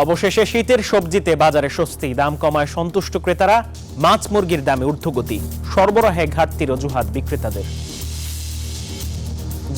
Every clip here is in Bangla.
অবশেষে শীতের সবজিতে বাজারে স্বস্তি, দাম কমায় সন্তুষ্ট ক্রেতারা। মাছ মুরগির দামে ঊর্ধ্বগতি, সরবরাহে ঘাটতির অজুহাত বিক্রেতাদের।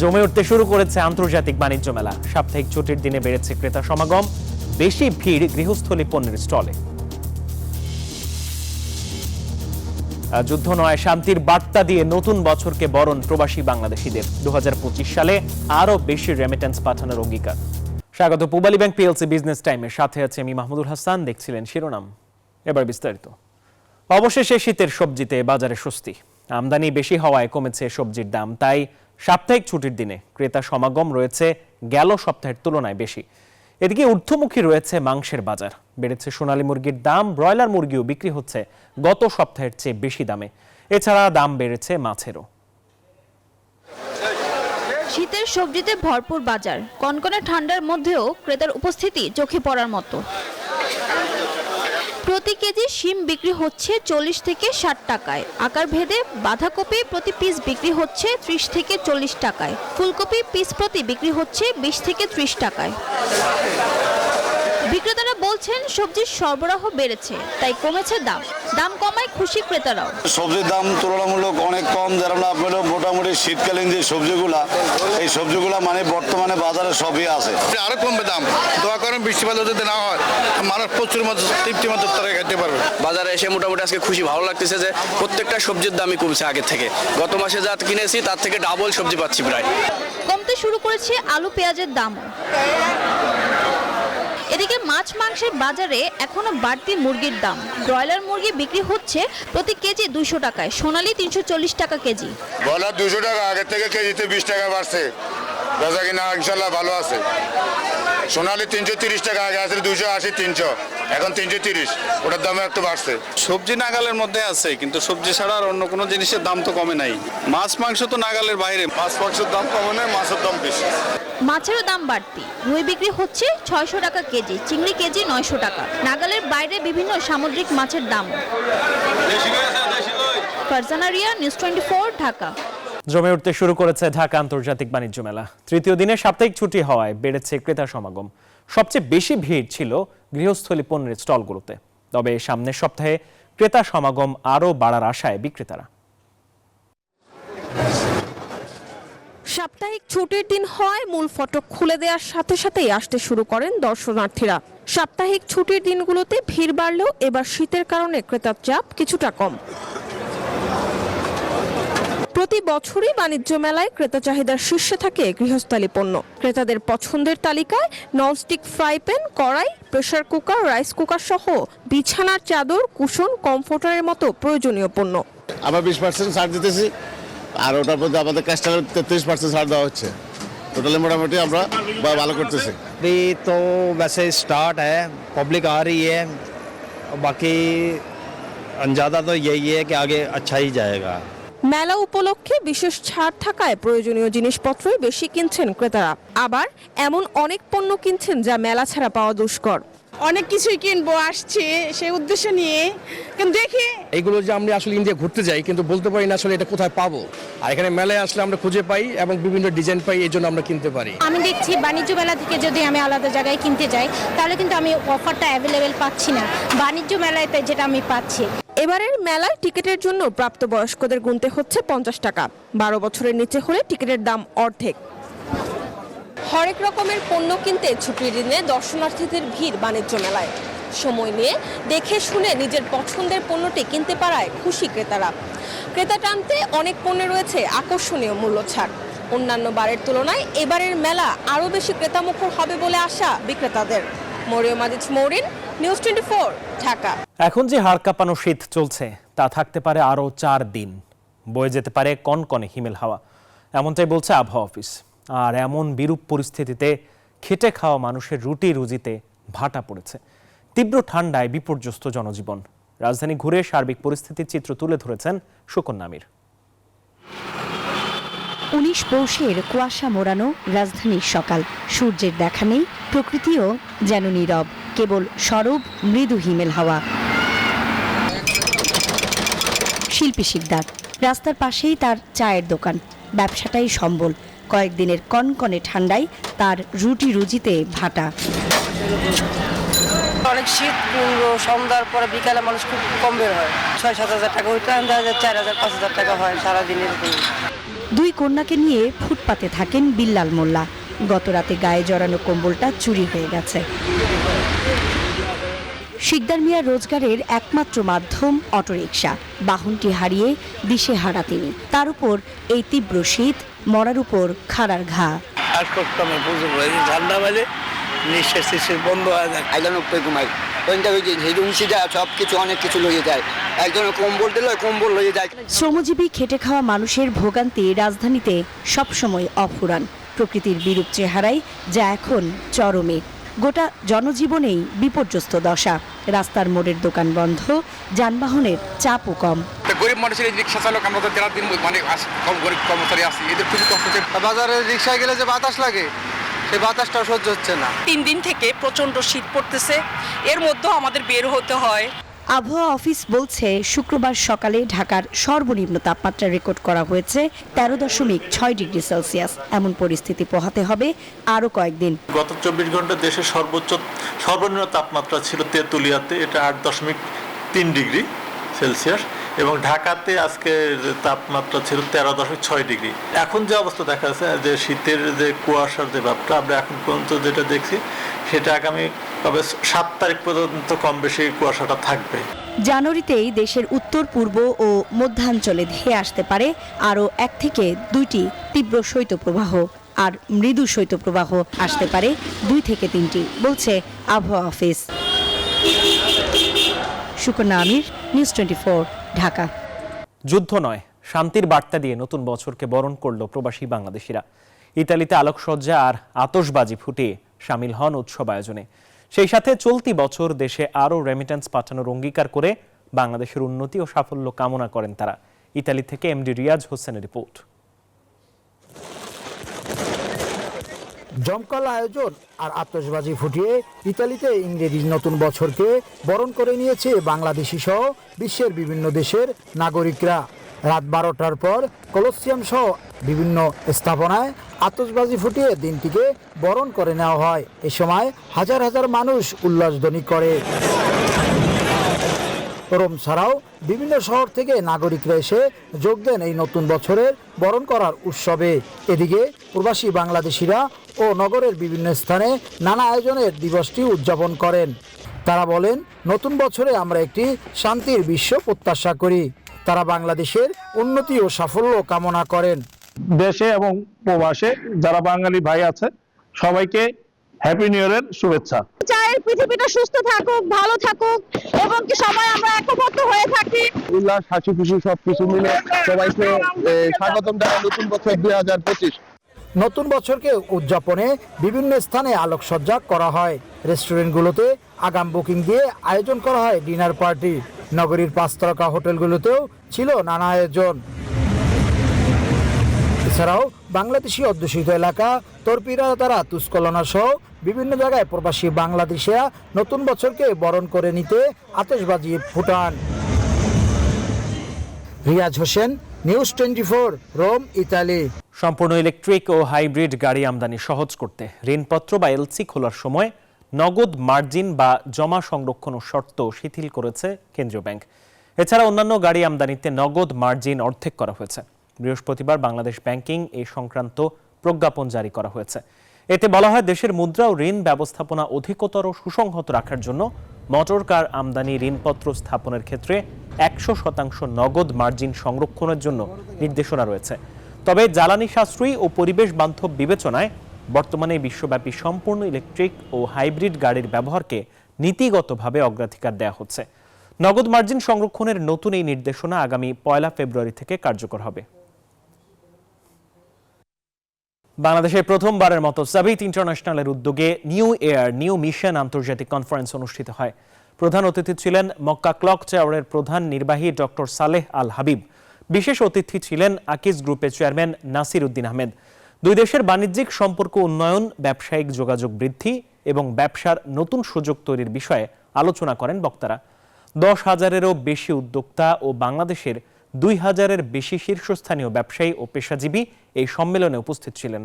জমে উঠতে শুরু করেছে আন্তর্জাতিক বাণিজ্য মেলা। সাপ্তাহিক ছুটির দিনে বেড়েছে ক্রেতা সমাগম, বেশি ভিড় গৃহস্থলী পণ্যের স্টলে। যুদ্ধ নয়, শান্তির বার্তা দিয়ে নতুন বছরকে বরণ প্রবাসী বাংলাদেশিদের। 2025 সালে আরো বেশি রেমিটেন্স পাঠানোর অঙ্গীকার। স্বাগত পূবালী ব্যাংক পিএলসি বিজনেস টাইমের সাথে আছে আমি মাহমুদুল হাসান। দেখছিলেন শিরোনাম, এবার বিস্তারিত। অবশেষে শীতের সবজিতে বাজারে স্বস্তি, আমদানি বেশি হওয়ায় কমেছে সবজির দাম। তাই সাপ্তাহিক ছুটির দিনে ক্রেতা সমাগম রয়েছে গেল সপ্তাহের তুলনায় বেশি। এদিকে ঊর্ধ্বমুখী রয়েছে মাংসের বাজার, বেড়েছে সোনালী মুরগির দাম, ব্রয়লার মুরগিও বিক্রি হচ্ছে গত সপ্তাহের চেয়ে বেশি দামে। এছাড়া দাম বেড়েছে মাছেরও। শীতের সবজিতে ভরপুর বাজার, কনকনে ঠান্ডার মধ্যেও ক্রেতার উপস্থিতি চোখে পড়ার মতো। প্রতি কেজি শিম বিক্রি হচ্ছে 40 থেকে 60 টাকায়। আকার ভেদে বাঁধাকপি প্রতি পিস বিক্রি হচ্ছে 30 থেকে 40 টাকায়। ফুলকপি পিস প্রতি বিক্রি হচ্ছে 20 থেকে 30 টাকায়। বিক্রেতারা বলছেন সবজির সরবরাহ বেড়েছে, তাই কমেছে দাম। দাম কমায় খুশি ক্রেতারাও। সবজির দাম তুলনামূলক অনেক কম, যারা আপনার মোটামুটি শীতকালীন যে সবজিগুলা, এই সবজিগুলা মানে বর্তমানে বাজারে সবই আছে। আরো কমবে দাম, দোয়া করেন বৃষ্টিপাত যদি না হয় মানুষ প্রচুর মতো তৃপ্তি মতো তারা খেতে পারবে। বাজারে এসে মোটামুটি আজকে খুশি, ভালো লাগতেছে যে প্রত্যেকটা সবজির দামই কমছে আগের থেকে। গত মাসে যা কিনেছি তার থেকে ডাবল সবজি পাচ্ছি প্রায়। কমতে শুরু করেছে আলু পেঁয়াজের দামও। এদিকে মাছ মাংসের বাজারে এখনো বাড়তি মুরগির দাম। ব্রয়লার মুরগি বিক্রি হচ্ছে প্রতি কেজি 200 টাকায়, সোনালী 340 টাকা কেজি। ব্রয়লার 200 টাকা, আগের থেকে কেজিতে 20 টাকা বাড়ছে। বেচা কিনা ইনশাল্লাহ ভালো আছে। সোনালী 330 টাকা, আগে আছে 280, 300, এখন 330, ওটার দামে একটু বাড়ছে। সবজি নাগালের মধ্যে আছে, কিন্তু সবজি ছাড়া আর অন্য কোনো জিনিসের দাম তো কমে নাই। মাছ মাংস তো নাগালের বাইরে। মাছ মাংসের দাম কমে নাই, মাছের দাম বেশি। মাছেরও দাম বাড়তি, রুই বিক্রি হচ্ছে 600 টাকা কেজি, চিংড়ি কেজি 900 টাকা। নাগালের বাইরে বিভিন্ন সামুদ্রিক মাছের দাম। ফারজানা রিয়া, নিউজ 24, ঢাকা। জমে উঠতে শুরু করেছে ঢাকা আন্তর্জাতিক বাণিজ্য মেলা। তৃতীয় দিনে সাপ্তাহিক ছুটি হওয়ায় বেড়েছে ক্রেতা সমাগম। সবচেয়ে বেশি ভিড় ছিল গৃহস্থলী পণ্যের স্টলগুলোতে। তবে সামনের সপ্তাহে ক্রেতা সমাগম আরও বাড়ার আশায় বিক্রেতারা। সাপ্তাহিক ছুটির দিন হয়, মূল ফটক খুলে দেওয়ার সাথে সাথেই আসতে শুরু করেন দর্শনার্থীরা। সাপ্তাহিক ছুটির দিনগুলোতে ভিড় বাড়লেও এবার শীতের কারণে ক্রেতার চাপ কিছুটা কম। প্রতি বছরই বাণিজ্য মেলায় ক্রেতা চাহিদার শীর্ষে থাকে গৃহস্থালী পণ্য। ক্রেতাদের পছন্দের তালিকায় ননস্টিক ফ্রাই প্যান, কড়াই, প্রেসার কুকার, রাইস কুকার সহ বিছানার চাদর, কুশন, কমফোর্টারের মতো প্রয়োজনীয় পণ্য। আমরা 20% ছাড় দিতেছি, আর ওটার মধ্যে আমাদের কাস্টমার 33% ছাড় দেওয়া হচ্ছে। টোটালি মোটামুটি আমরা ভালো করতেছি। अभी तो वैसे स्टार्ट है, पब्लिक आ रही है, बाकी अंदाजा तो यही है कि आगे अच्छा ही जाएगा। মেলা উপলক্ষে বিশেষ ছাড় থাকায় প্রয়োজনীয় জিনিসপত্রই বেশি কিনছেন ক্রেতারা। আবার এমন অনেক পণ্য কিনছেন যা মেলা ছাড়া পাওয়া দুষ্কর। অনেক কিছুই কিনবো আসছে সেই উদ্দেশ্য নিয়ে, কিন্তু দেখি এইগুলো যে আমরা আসলে ইন্ডিয়া ঘুরতে যাই, কিন্তু বলতে পারি না আসলে এটা কোথায় পাবো। আর এখানে মেলায় আসলে আমরা খুঁজে পাই এবং বিভিন্ন ডিজাইন পাই, এই জন্য আমরা কিনতে পারি। আমি দেখছি বাণিজ্য মেলা থেকে যদি আমি আলাদা জায়গায় কিনতে যাই তাহলে কিন্তু আমি অফারটা অ্যাভেলেবেল পাচ্ছি না বাণিজ্য মেলায়, যেটা আমি পাচ্ছি। এবারের মেলায় টিকিটের জন্য প্রাপ্তবয়স্কদের গুনতে হচ্ছে 50 টাকা। 12 বছরের নিচে হলে টিকিটের দাম অর্ধেক। হরেক রকমের পণ্য কিনতে ছুটির দিনে দর্শনার্থীদের ভিড় বাণিজ্য মেলায়। সময় নিয়ে দেখে শুনে নিজের পছন্দের পণ্যটি কিনতে পারায় খুশি ক্রেতারা। ক্রেতা টানতে অনেক পণ্যে রয়েছে আকর্ষণীয় মূল্য ছাড়। অন্যান্য বারের তুলনায় এবারের মেলা আরও বেশি ক্রেতামুখর হবে বলে আশা বিক্রেতাদের। মরিয়ম আজিজ মৌরিন, নিউজ 24, ঢাকা। এখন যে হাড় কাঁপানো শীত চলছে তা থাকতে পারে আরও 4 দিন। বয়ে যেতে পারে কনকনে হিমেল হাওয়া, এমনটাই বলছে আবহাওয়া অফিস। আর এমন বিরূপ পরিস্থিতিতে খেটে খাওয়া মানুষের রুটি রুজিতে ভাটা পড়েছে। তীব্র ঠান্ডায় বিপর্যস্ত জনজীবন। রাজধানী ঘুরে সার্বিক পরিস্থিতির চিত্র তুলে ধরেছেন সুকন্যা আমির। 19 পৌষের কুয়াশা মোড়ানো রাজধানীর সকাল। সূর্যের দেখা নেই, প্রকৃতিও যেন নীরব, কেবল সরব মৃদু হিমেল হাওয়া। শিল্পী শিকদার, রাস্তার পাশেই তার চায়ের দোকান, ব্যবসাটাই সম্বল। কয়েকদিনের কনকনে ঠান্ডায় তার রুটি রুজিতে ভাটা। অনেক শীত, সন্ধ্যার পরে বিকালে মানুষ খুব কম বের হয়। 6-7 হাজার টাকা, ওই টাইম 4,000-5,000 টাকা হয় সারাদিন এরকম। দুই কন্যাকে নিয়ে ফুটপাতে থাকেন বিল্লাল মোল্লা। গত রাতে গায়ে জড়ানো কম্বলটা চুরি হয়ে গেছে। শিকদার মিয়ার রোজগারের একমাত্র মাধ্যম অটোরিকশা। বাহনটি হারিয়ে দিশেহারা তিনি। তার উপর এই তীব্র শীত, মরার উপর খাড়ার ঘা। ঠান্ডা মানে নিঃশ্বাস বন্ধ হয়ে যায়। সব কিছু অনেক কিছু লইয়ে যায়। একজনের কম্বল দিল, কম্বল লইয়ে যায়। শ্রমজীবী খেটে খাওয়া মানুষের ভোগান্তি রাজধানীতে সবসময় অফুরান। প্রকৃতির বিরূপ চেহারায় যা এখন চরমে। গোটা জনজীবনেই বিপর্যস্ত দশা। রাস্তার মোড়ের দোকান বন্ধ, যানবাহনের চাপও কম। গরিব মানুষের রিক্সা চালক, আমরা তো 13 দিন মানে কম গরিব কর্মচারী আছি, এদের খুবই কষ্ট হচ্ছে। বাজারে রিক্সায় গেলে যে বাতাস লাগে, সেই বাতাসটাও সহ্য হচ্ছে না। 3 দিন থেকে প্রচন্ড শীত পড়তেছে, এর মধ্যেও আমাদের বের হতে হয়। আবহাওয়া অফিস বলছে শুক্রবার সকালে ঢাকার সর্বনিম্ন তাপমাত্রা রেকর্ড করা হয়েছে 13.6 ডিগ্রি সেলসিয়াস। এমন পরিস্থিতি পোহাতে হবে আরও কয়েকদিন। গত 24 ঘন্টা দেশের সর্বনিম্ন তাপমাত্রা ছিল তেঁতুলিয়াতে, এটা 8.3 ডিগ্রি সেলসিয়াস, এবং ঢাকাতে আজকে তাপমাত্রা ছিল 13.6 ডিগ্রি। এখন যে অবস্থা দেখা যাচ্ছে, যে শীতের যে কুয়াশার যে ভাবটা আমরা এখন পর্যন্ত যেটা দেখছি, সেটা আগামী 7 তারিখ পর্যন্ত কম বেশি কুয়াশাটা থাকবে। জানুয়ারিতেই দেশের উত্তর পূর্ব ও মধ্যাঞ্চলে ধেয়ে আসতে পারে আরও 1 থেকে 2টি তীব্র শৈত্যপ্রবাহ, আর মৃদু শৈত্যপ্রবাহ আসতে পারে 2 থেকে 3টি, বলছে আবহাওয়া অফিস। সুকন্যা আমির, নিউজ 24, ঢাকা। যুদ্ধ নয়, শান্তির বার্তা দিয়ে নতুন বছরকে বরণ করল প্রবাসী বাংলাদেশিরা। ইতালিতে আলোকসজ্জা আর আতশবাজি ফুটিয়ে শামিল হন উৎসব আয়োজনে। সেই সাথে চলতি বছর দেশে আরও রেমিটেন্স পাঠানোর অঙ্গীকার করে বাংলাদেশের উন্নতি ও সাফল্য কামনা করেন তারা। ইতালি থেকে এমডি রিয়াজ হোসেনের রিপোর্ট। জমকাল আয়োজন আর আতশবাজি ফুটিয়ে ইতালিতে ইংরেজি নতুন বছরকে বরণ করে নিয়েছে বাংলাদেশি সহ বিশ্বের বিভিন্ন দেশের নাগরিকরা। রাত 12টার পর কলোসিয়াম সহ বিভিন্ন স্থাপনায় আতশবাজি ফুটিয়ে দিনটিকে বরণ করে নেওয়া হয়। এ সময় হাজার হাজার মানুষ উল্লাসধ্বনি করে। রোম ছাড়াও বিভিন্ন শহর থেকে নাগরিকরা এসে যোগ দেন এই নতুন বছরের বরণ করার উৎসবে। এদিকে প্রবাসী বাংলাদেশিরা ও নগরের বিভিন্ন স্থানে নানা আয়োজনের দিবসটি উদযাপন করেন। তারা বলেন, নতুন বছরে আমরা একটি শান্তির বিশ্ব প্রত্যাশা করি। তারা বাংলাদেশের উন্নতি ও সাফল্য কামনা করেন। দেশে এবং প্রবাসে যারা বাঙালি ভাই আছে, সবাইকে হ্যাপি নিউ ইয়ারের শুভেচ্ছা। চাই পৃথিবীটা সুস্থ থাকুক, ভালো থাকুক, এবং কি সবাই আমরা একমত হয়ে থাকি। উল্লাস, হাসি খুশি সবকিছু মিলে সবাইকে স্বাগতম জানাই নতুন বছর 2025। নতুন বছরকে উদযাপনে বিভিন্ন স্থানে আলোকসজ্জা করা হয়। রেস্টুরেন্টগুলোতে আগাম বুকিং দিয়ে আয়োজন করা হয় ডিনার পার্টি। নগরীর 5 তারকা হোটেলগুলোতেও ছিল নানা আয়োজন। এছাড়াও বাংলাদেশি অধ্যুষিত এলাকা তরপিরা দ্বারা তুস্কলনা সহ বিভিন্ন জায়গায় প্রবাসী বাংলাদেশিরা নতুন বছরকে বরণ করে নিতে আতশবাজি ফুটান। Riaz Hossain, News 24, Rome, Italy. সম্পূর্ণ ইলেকট্রিক ও হাইব্রিড গাড়ি আমদানি সহজ করতে ঋণপত্র বা এলসি খোলার সময় নগদ মার্জিন বা জমা সংরক্ষণ শর্ত শিথিল করেছে কেন্দ্রীয় ব্যাংক। এছাড়া অন্যান্য গাড়ি আমদানিতে নগদ মার্জিন অর্ধেক করা হয়েছে। বৃহস্পতিবার বাংলাদেশ ব্যাংকিং এই সংক্রান্ত প্রজ্ঞাপন জারি করা হয়েছে। এতে বলা হয়, দেশের মুদ্রা ও ঋণ ব্যবস্থাপনা অধিকতর সুসংহত রাখার জন্য মোটর কার আমদানি ঋণপত্র স্থাপনের ক্ষেত্রে 100% নগদ মার্জিন সংরক্ষণের জন্য নির্দেশনা রয়েছে। তবে জ্বালানি সাশ্রয়ী ও পরিবেশ বান্ধব বিবেচনায় বর্তমানে বিশ্বব্যাপী সম্পূর্ণ ইলেকট্রিক ও হাইব্রিড গাড়ির ব্যবহারকে নীতিগতভাবে অগ্রাধিকার দেওয়া হচ্ছে। নগদ মার্জিন সংরক্ষণের নতুন এই নির্দেশনা আগামী 1 ফেব্রুয়ারি থেকে কার্যকর হবে। বাংলাদেশে প্রথমবারের মতো সাবিত ইন্টারন্যাশনালের উদ্যোগে নিউ এয়ার নিউ মিশন আন্তর্জাতিক কনফারেন্স অনুষ্ঠিত হয়। প্রধান অতিথি ছিলেন মক্কা ক্লক টাওয়ারের প্রধান নির্বাহী ডক্টর সালেহ আল হাবিব। বিশেষ অতিথি ছিলেন আকিজ গ্রুপের চেয়ারম্যান নাসির উদ্দিন আহমেদ। দুই দেশের বাণিজ্যিক সম্পর্ক উন্নয়ন, ব্যবসায়িক যোগাযোগ বৃদ্ধি এবং ব্যবসার নতুন সুযোগ তৈরির বিষয়ে আলোচনা করেন বক্তারা। 10,000-এরও বেশি উদ্যোক্তা ও বাংলাদেশের 2,000-এর বেশি শীর্ষস্থানীয় ব্যবসায়ী ও পেশাজীবী এই সম্মেলনে উপস্থিত ছিলেন।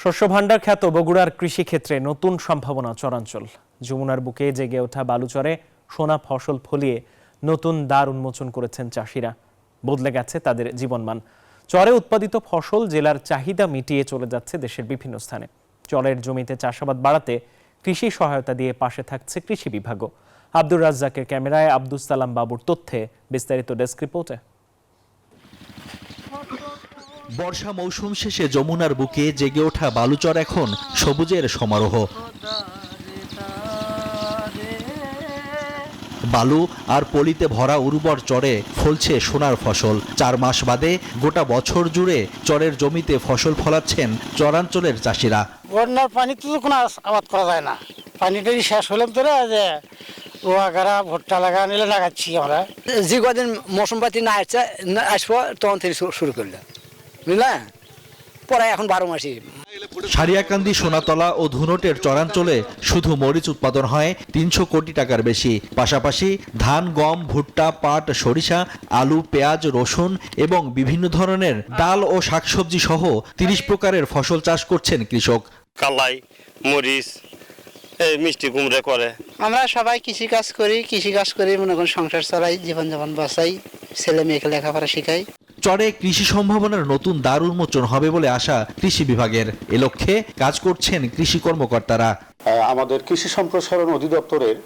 শস্য ভাণ্ডার খ্যাত বগুড়ার কৃষিক্ষেত্রে নতুন সম্ভাবনা চরাঞ্চল। যমুনার বুকে জেগে ওঠা বালুচরে সোনা ফসল ফলিয়ে নতুন দ্বার উন্মোচন করেছেন চাষিরা। বদলে গেছে তাদের জীবনমান। চরে উৎপাদিত ফসল জেলার চাহিদা মিটিয়ে চলে যাচ্ছে দেশের বিভিন্ন স্থানে। চরের জমিতে চাষাবাদ বাড়াতে কৃষি সহায়তা দিয়ে পাশে থাকছে কৃষি বিভাগও। আব্দুর রাজ্জাকের ক্যামেরায় আব্দুস সালাম বাবুর তথ্যে বিস্তারিত ডেস্ক রিপোর্টে। বর্ষা মৌসুম শেষে যমুনার বুকে জেগে ওঠা বালুচর এখন সবুজের সমারোহ। বালু আর পলিতে ভরা উর্বর চরে ফলছে সোনার ফসল। 4 মাস বাদে গোটা বছর জুড়ে চরের জমিতে ফসল ফলাচ্ছেন চরাঞ্চলের চাষিরা। বন্যার পানি তো কোনো আবাদ করা যায় না, পানিটাই শেষ হলাম তো যে ওয়াগারা ভুট্টা লাগা নিলে লাগাচ্ছি আমরা। যে কদিন মৌসুম পাতি না আসবো তখন থেকে শুরু করলাম, বুঝলা, পরে এখন 12 মাসই। সারিয়াকান্দি, সোনাতলা ও ধুনটের চরাঞ্চলে শুধু মরিচ উৎপাদন হয় 300 কোটি টাকার বেশি। পাশাপাশি ধান, গম, ভুট্টা, পাট, সরিষা, আলু, পেঁয়াজ, রসুন এবং বিভিন্ন ধরনের ডাল ও শাকসবজি সহ 30 প্রকারের ফসল চাষ করছেন কৃষক। কালাই, মরিচ, মিষ্টি কুমড়ে করে। আমরা সবাই কৃষিকাজ করি মনে করেন সংসার চালাই, জীবনযাপন বাঁচাই, ছেলে মেয়েকে লেখাপড়া শিখাই। চরে কৃষি সম্ভাবনার নতুন দ্বার উন্মোচন হবে বলে আশা কৃষি বিভাগের। এ লক্ষ্যে কাজ করছেন কৃষি কর্মকর্তারা। আমাদের কৃষি সম্প্রসারণ অধিদপ্তরের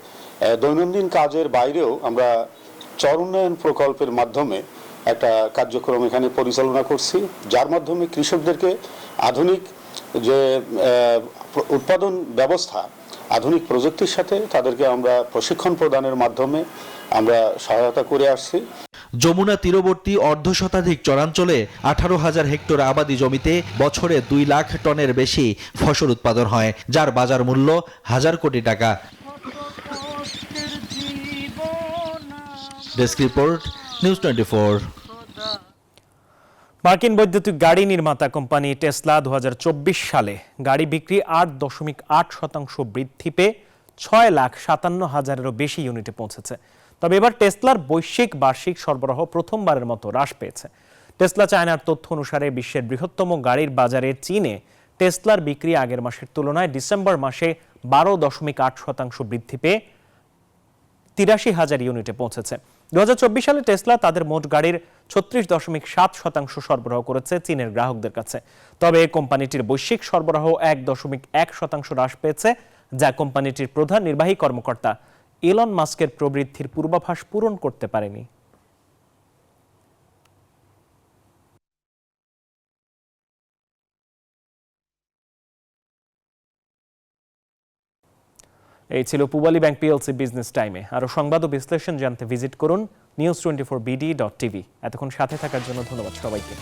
দৈনন্দিন কাজের বাইরেও আমরা চর উন্নয়ন প্রকল্পের মাধ্যমে একটা কার্যক্রম এখানে পরিচালনা করছি, যার মাধ্যমে কৃষকদেরকে আধুনিক যে উৎপাদন ব্যবস্থা, আধুনিক প্রযুক্তির সাথে তাদেরকে আমরা প্রশিক্ষণ প্রদানের মাধ্যমে আমরা সহায়তা করে আসছি। যমুনা তীরবর্তী 1/2 চরাঞ্চলে 18,000 হেক্টর আবাদি জমিতে বছরে 2 লাখ টনের বেশি ফসল উৎপাদন হয়, যার বাজার মূল্য 1000 কোটি টাকা। Desk report, news 24। মার্কিন বৈদ্যুতিক গাড়ি নির্মাতা কোম্পানি টেসলা 2024 সালে গাড়ি বিক্রি 8.8% বৃদ্ধি পেয়ে 6,57,000-এরও বেশি ইউনিটে পৌঁছেছে। তবে এবার টেসলার বৈশ্বিক বার্ষিক সরবরাহ প্রথমবারের মতো হ্রাস পেয়েছে। টেসলা চায়নার তথ্য অনুসারে বিশ্বের বৃহত্তম গাড়ির বাজারে চীনে টেসলার বিক্রি আগের মাসের তুলনায় ডিসেম্বর মাসে 12.8% বৃদ্ধি পেয়ে 83,000 ইউনিটে পৌঁছেছে। 2024 সালে টেসলা তাদের মোট গাড়ির 36.7% সরবরাহ করেছে চীনের গ্রাহকদের কাছে। তবে কোম্পানিটির বৈশ্বিক সরবরাহ 1.1% হ্রাস পেয়েছে, যা কোম্পানিটির প্রধান নির্বাহী কর্মকর্তা ইলন মাস্কের প্রবৃদ্ধির পূর্বাভাস পূরণ করতে পারেনি। এই ছিল পূবালী ব্যাংক পিএলসি বিজনেস টাইমে। আরো সংবাদ ও বিশ্লেষণ জানতে ভিজিট করুন news24bd.tv। এতক্ষণ সাথে থাকার জন্য ধন্যবাদ সবাইকে।